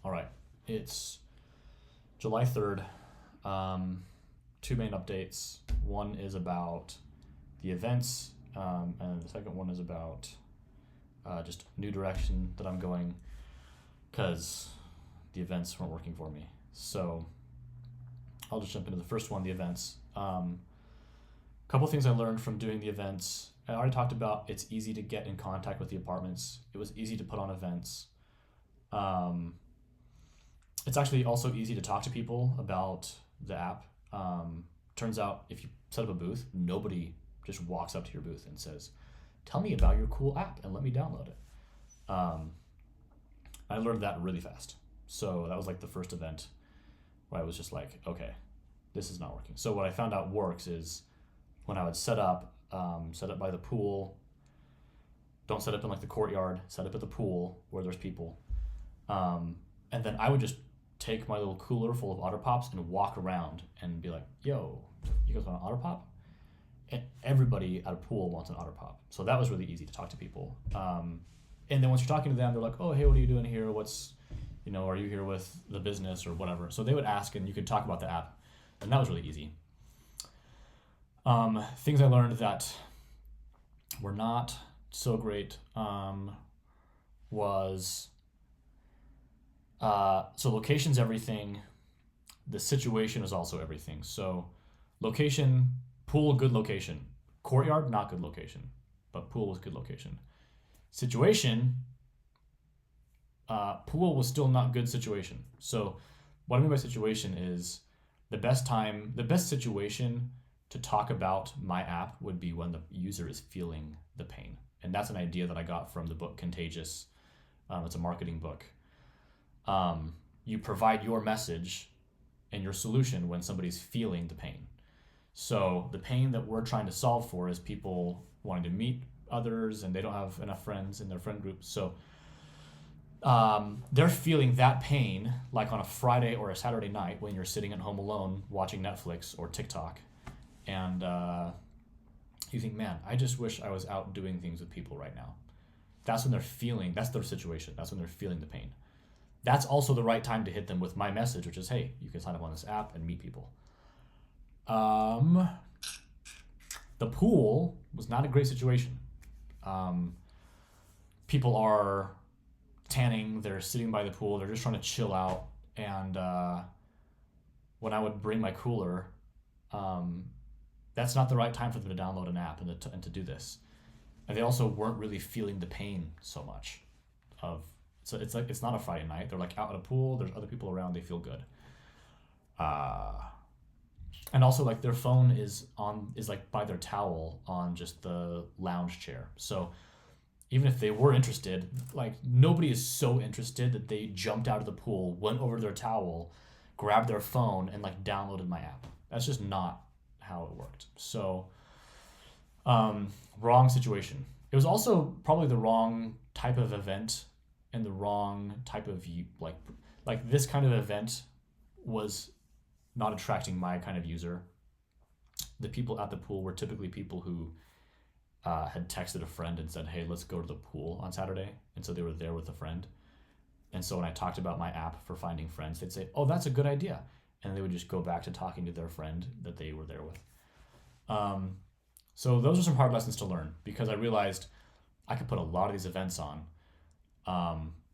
All right. It's July 3rd. Two main updates. One is about the events, and the second one is about just new direction that I'm going because the events weren't working for me. So I'll just jump into the first one, the events. Couple things I learned from doing the events. I already talked about it's easy to get in contact with the apartments. It was easy to put on events. Um, it's actually also easy to talk to people about the app. Turns out if you set up a booth, nobody just walks up to your booth and says, "Tell me about your cool app and let me download it." Um, I learned that really fast. So that was like the first event where I was just like, okay, this is not working. So what I found out works is when I would set up by the pool. Don't set up in like the courtyard. Set up at the pool where there's people. And then I would just take my little cooler full of Otter Pops and walk around and be like, "Yo, you guys want an Otter Pop?" And everybody at a pool wants an Otter Pop. So that was really easy to talk to people. And then once you're talking to them, they're like, "Oh, hey, what are you doing here? Are you here with the business or whatever?" So they would ask, and you could talk about the app, and that was really easy. Things I learned that were not so great was so location's everything. The situation is also everything. So location, pool, good location. Courtyard, not good location, but pool was good location. Situation, pool was still not good situation. So what I mean by situation is the best situation to talk about my app would be when the user is feeling the pain. And that's an idea that I got from the book Contagious. It's a marketing book. You provide your message and your solution when somebody's feeling the pain. So the pain that we're trying to solve for is people wanting to meet others and they don't have enough friends in their friend group. So they're feeling that pain like on a Friday or a Saturday night when you're sitting at home alone watching Netflix or TikTok. And you think, man, I just wish I was out doing things with people right now. That's when that's their situation. That's when they're feeling the pain. That's also the right time to hit them with my message, which is, hey, you can sign up on this app and meet people. The pool was not a great situation. People are tanning, they're sitting by the pool, they're just trying to chill out. And when I would bring my cooler, that's not the right time for them to download an app and to do this. And they also weren't really feeling the pain so much so it's like it's not a Friday night. They're like out at a pool, there's other people around, they feel good. And also like their phone is like by their towel on just the lounge chair. So even if they were interested, like nobody is so interested that they jumped out of the pool, went over to their towel, grabbed their phone and like downloaded my app. That's just not how it worked. So wrong situation. It was also probably the wrong type of event and the wrong type of like this kind of event was not attracting my kind of user. The people at the pool were typically people who had texted a friend and said, "Hey, let's go to the pool on Saturday." And so they were there with a friend. And so when I talked about my app for finding friends, they'd say, "Oh, that's a good idea." And they would just go back to talking to their friend that they were there with. So those are some hard lessons to learn because I realized I could put a lot of these events on.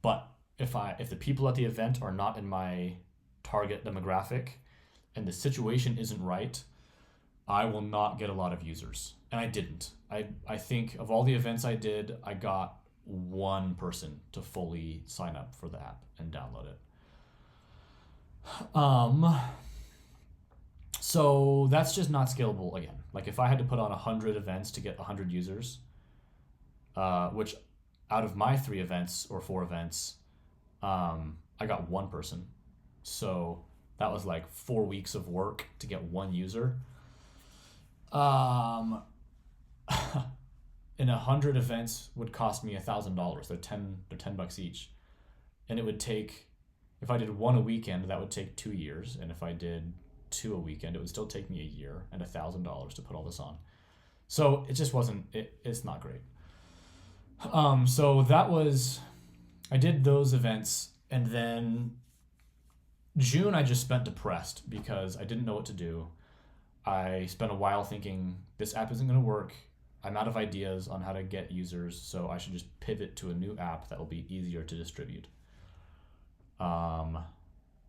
But if the people at the event are not in my target demographic and the situation isn't right, I will not get a lot of users. And I didn't. I think of all the events I did, I got one person to fully sign up for the app and download it. So that's just not scalable again. Like if I had to put on 100 events to get 100 users, which out of my 3 events or 4 events, I got one person. So that was like 4 weeks of work to get one user. And 100 events would cost me $1,000. They're $10 each. And it would take, if I did one a weekend, that would take 2 years. And if I did 2 a weekend, it would still take me a year and $1,000 to put all this on. So it just it's not great. So I did those events And then June, I just spent depressed because I didn't know what to do. I spent a while thinking this app isn't going to work. I'm out of ideas on how to get users, so I should just pivot to a new app that will be easier to distribute. Um,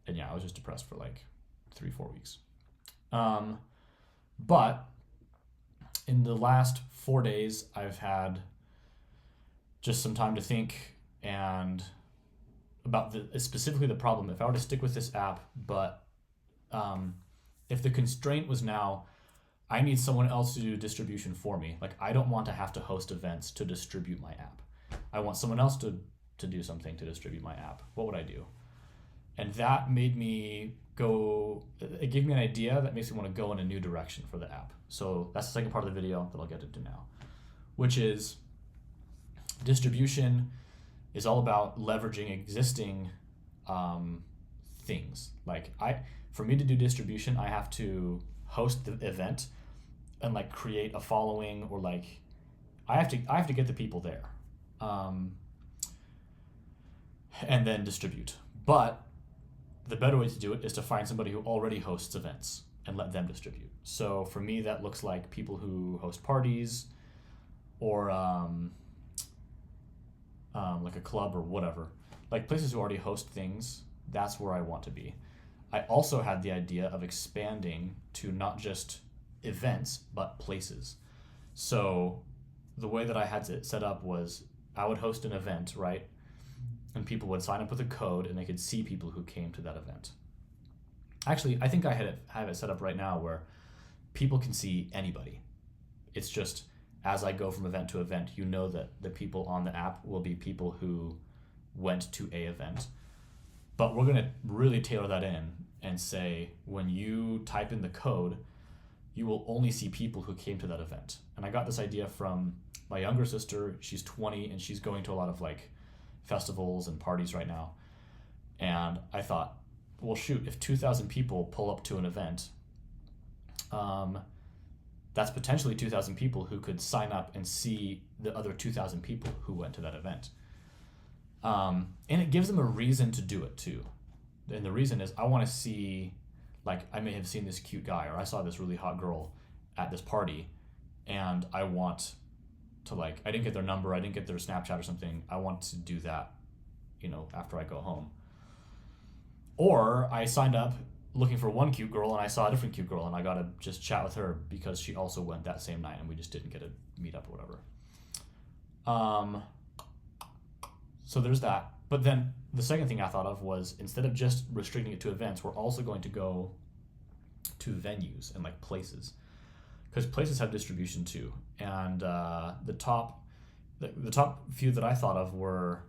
and yeah, I was just depressed for like 3-4 weeks. But in the last 4 days, I've had just some time to think and about specifically the problem. If I were to stick with this app, but if the constraint was now, I need someone else to do distribution for me. Like, I don't want to have to host events to distribute my app. I want someone else to do something to distribute my app. What would I do? And that made me go, it gave me an idea that makes me want to go in a new direction for the app. So that's the second part of the video that I'll get into now, which is distribution is all about leveraging existing things. Like, for me to do distribution, I have to host the event and like create a following, or like I have to get the people there, and then distribute. But the better way to do it is to find somebody who already hosts events and let them distribute. So for me, that looks like people who host parties, or like a club or whatever, like places who already host things. That's where I want to be. I also had the idea of expanding to not just events, but places. So the way that I had it set up was I would host an event, right? And people would sign up with a code and they could see people who came to that event. Actually, I think I have it set up right now where people can see anybody. It's just as I go from event to event, you know that the people on the app will be people who went to a event. But we're going to really tailor that in and say, when you type in the code, you will only see people who came to that event. And I got this idea from my younger sister. She's 20 and she's going to a lot of like festivals and parties right now. And I thought, well, shoot, if 2,000 people pull up to an event, that's potentially 2,000 people who could sign up and see the other 2,000 people who went to that event. And it gives them a reason to do it too. And the reason is I want to see, like, I may have seen this cute guy, or I saw this really hot girl at this party, and I want to, like, I didn't get their number, I didn't get their Snapchat or something. I want to do that, after I go home. Or I signed up looking for one cute girl and I saw a different cute girl and I got to just chat with her because she also went that same night and we just didn't get to meet up or whatever. So there's that. But then the second thing I thought of was, instead of just restricting it to events, we're also going to go to venues and like places, because places have distribution too. And the top few that I thought of were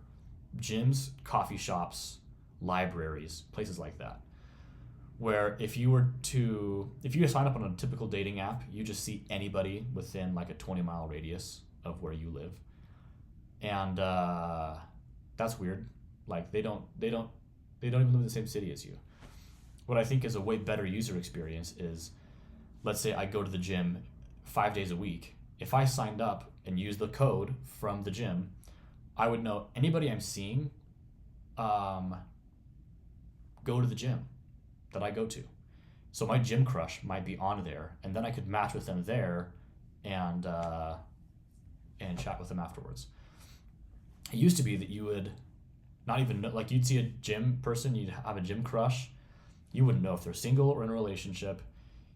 gyms, coffee shops, libraries, places like that, where if you sign up on a typical dating app, you just see anybody within like a 20-mile radius of where you live. And that's weird. Like, they don't even live in the same city as you. What I think is a way better user experience is, let's say I go to the gym 5 days a week. If I signed up and used the code from the gym, I would know anybody I'm seeing go to the gym that I go to. So my gym crush might be on there, and then I could match with them there and chat with them afterwards. It used to be that you would not even know, like, you'd see a gym person, you'd have a gym crush, you wouldn't know if they're single or in a relationship,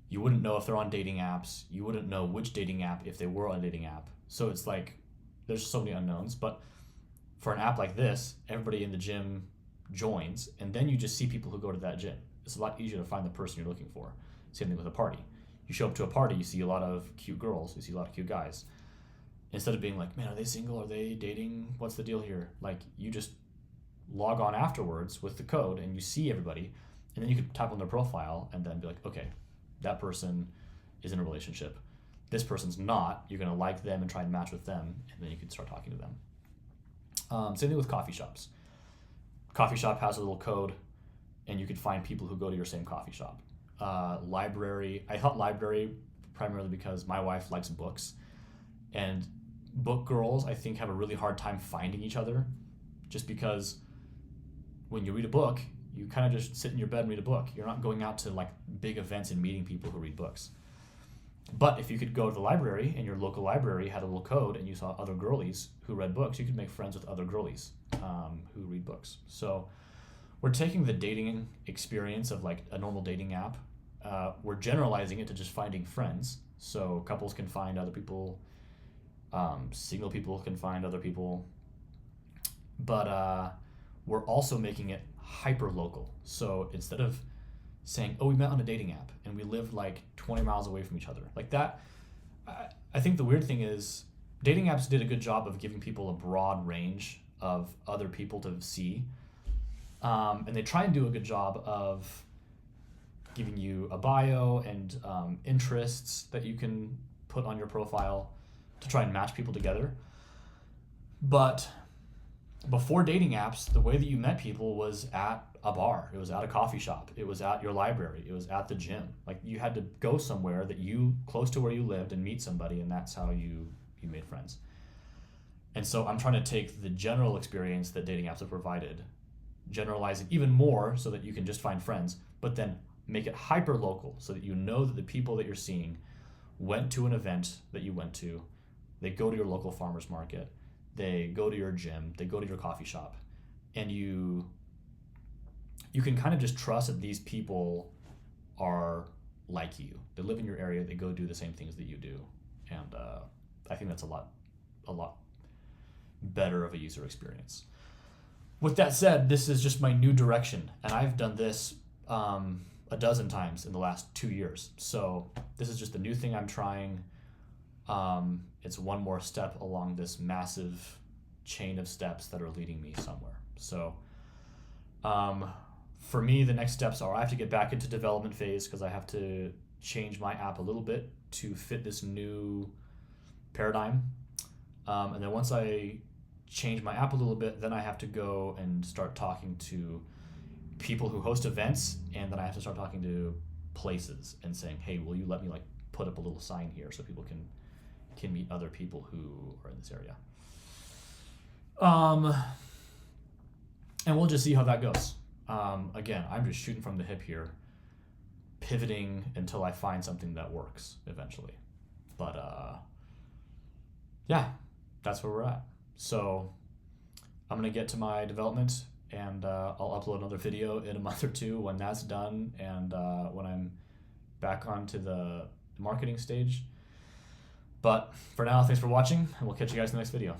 you wouldn't know if they're on dating apps, you wouldn't know which dating app if they were on a dating app. So it's like, there's so many unknowns. But for an app like this, everybody in the gym joins, and then you just see people who go to that gym. It's a lot easier to find the person you're looking for. Same thing with a party. You show up to a party, you see a lot of cute girls, you see a lot of cute guys. Instead of being like, man, are they single? Are they dating? What's the deal here? Like, you just log on afterwards with the code and you see everybody, and then you could type on their profile and then be like, okay, that person is in a relationship. This person's not. You're going to like them and try and match with them, and then you can start talking to them. Same thing with coffee shops. Coffee shop has a little code, and you could find people who go to your same coffee shop. Library. I thought library primarily because my wife likes books, and book girls, I think, have a really hard time finding each other, just because when you read a book, you kind of just sit in your bed and read a book. You're not going out to like big events and meeting people who read books. But if you could go to the library and your local library had a little code and you saw other girlies who read books, you could make friends with other girlies who read books. So we're taking the dating experience of like a normal dating app, we're generalizing it to just finding friends. So couples can find other people, single people can find other people, but we're also making it hyper local. So instead of saying, oh, we met on a dating app and we lived like 20 miles away from each other, like that, I think the weird thing is dating apps did a good job of giving people a broad range of other people to see. And they try and do a good job of giving you a bio and interests that you can put on your profile to try and match people together. But before dating apps, the way that you met people was at a bar, it was at a coffee shop, it was at your library, it was at the gym. Like you had to go somewhere that you close to where you lived and meet somebody, and that's how you made friends. And so I'm trying to take the general experience that dating apps have provided, generalize it even more so that you can just find friends, but then make it hyper local so that you know that the people that you're seeing went to an event that you went to, they go to your local farmer's market, they go to your gym, they go to your coffee shop, and you can kind of just trust that these people are like you. They live in your area, they go do the same things that you do. And I think that's a lot better of a user experience. With that said, this is just my new direction, and I've done this a dozen times in the last 2 years. So this is just a new thing I'm trying. It's one more step along this massive chain of steps that are leading me somewhere. So for me, the next steps are I have to get back into development phase because I have to change my app a little bit to fit this new paradigm. And then once I change my app a little bit, then I have to go and start talking to people who host events, and then I have to start talking to places and saying, hey, will you let me like put up a little sign here so people can meet other people who are in this area. And we'll just see how that goes. Again, I'm just shooting from the hip here, pivoting until I find something that works eventually. But yeah, that's where we're at. So I'm going to get to my development, and I'll upload another video in a month or two when that's done, and when I'm back onto the marketing stage. But for now, thanks for watching, and we'll catch you guys in the next video.